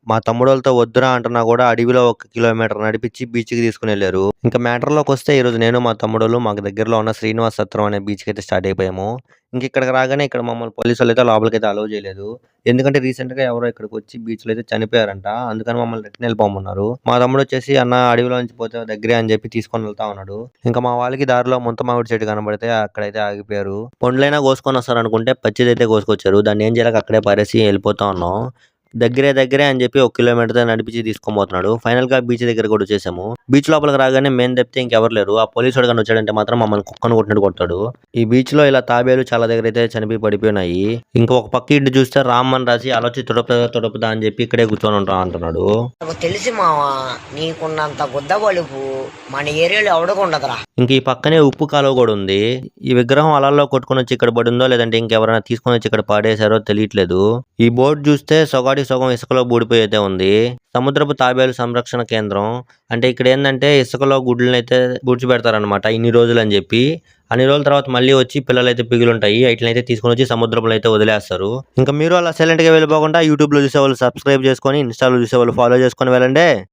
మా తమ్ముడోళ్ళతో వద్దురా అంటున్నా కూడా అడవిలో 1 కిలోమీటర్ నడిపించి బీచ్‌కి తీసుకొనెళ్లారు. ఇంకా మ్యాటర్‌లోకొస్తే ఈరోజు నేను మా తమ్ముడోళ్ళు మాకు దగ్గరలో ఉన్న శ్రీనివాస సత్రం అనే బీచ్‌కైతే స్టార్ట్ అయిపోయాము. ఇక్కడికి రాగానే ఇక్కడ మమ్మల్ని పోలీసోళ్ళైతే లోపలికైతే అలౌ చేయలేదు. ఎందుకంటే రీసెంట్‌గా ఎవరో ఇక్కడికొచ్చి బీచ్‌లో అయితే చనిపోయారంట. అందుకని మమ్మల్ని రిటర్న్ వెళ్ళిపోమన్నారు. మా తమ్ముడొచ్చేసి "అన్న అడవిలో నుంచి పోతే దగ్గరే" అని చెప్పి తీసుకొని వెళ్తా ఉన్నాడు. ఇంకా మా వాళ్ళకి దారిలో ముంత మామిడి చెట్టు కనబడితే అక్కడైతే ఆగిపోయారు. పండ్లైనా కోసుకొని వస్తారనుకుంటే పచ్చిదైతే కోసుకొచ్చారు. దాన్ని ఏం చేయాలో అక్కడే పడేసి వెళ్ళిపోతా ఉన్నాం. దగ్గరే అని చెప్పి 1 కిలోమీటర్ నడిపించి తీసుకొనిపోతున్నాడు. ఫైనల్‌గా బీచ్ దగ్గర కూడా వచ్చేసాము. బీచ్ లోపలికి రాగానే మేము తప్పితే ఇంకెవరు లేరు. ఆ పోలీసోడు గాని వచ్చాడంటే మాత్రం మమ్మల్ని కుక్కను కొట్టినట్టు కొడతాడు. ఈ బీచ్‌లో ఇలా తాబేలు చాలా దగ్గరైతే చనిపోయి పడిపోయినాయి. ఇంకొక పక్క ఇటు చూస్తే రామ్ అని రాసి ఆలోచి తొడపదా అని చెప్పి ఇక్కడే కూర్చొని ఉంటాం అంటున్నాడు. నాకు తెలిసి మావా నీకున్నంత గుద్ద బలుపు మన ఏరియాలో ఎవడకుండదురా. ఇంక ఈ పక్కనే ఉప్పు కాలువ కూడా ఉంది. ఈ విగ్రహం అలల్లో కొట్టుకొని వచ్చి ఇక్కడ పడిందో లేదంటే ఇంకెవరైనా తీసుకొని వచ్చి ఇక్కడ పాడేశారో తెలియట్లేదు. ఈ బోర్డు చూస్తే సగానికి సగం ఇసుకలో బూడిపోయి అయితే ఉంది. సముద్రపు తాబేలు సంరక్షణ కేంద్రం అంటే ఇక్కడ ఏంటంటే ఇసుకలో గుడ్లను అయితే పూడ్చిపెడతారనమాట ఇన్ని రోజులు అని చెప్పి. అన్ని రోజుల తర్వాత మళ్ళీ వచ్చి పిల్లలు అయితే పిగులుంటాయి. వీటిని అయితే తీసుకొని వచ్చి సముద్రంలో అయితే వదిలేస్తారు. ఇంకా మీరు అలా సైలెంట్ గా వెళ్ళిపోకుండా యూట్యూబ్ లో చూసేవాళ్ళు సబ్స్క్రైబ్ చేసుకొని, ఇన్స్టాలో చూసేవాళ్ళు ఫాలో చేసుకొని వెళ్ళండి.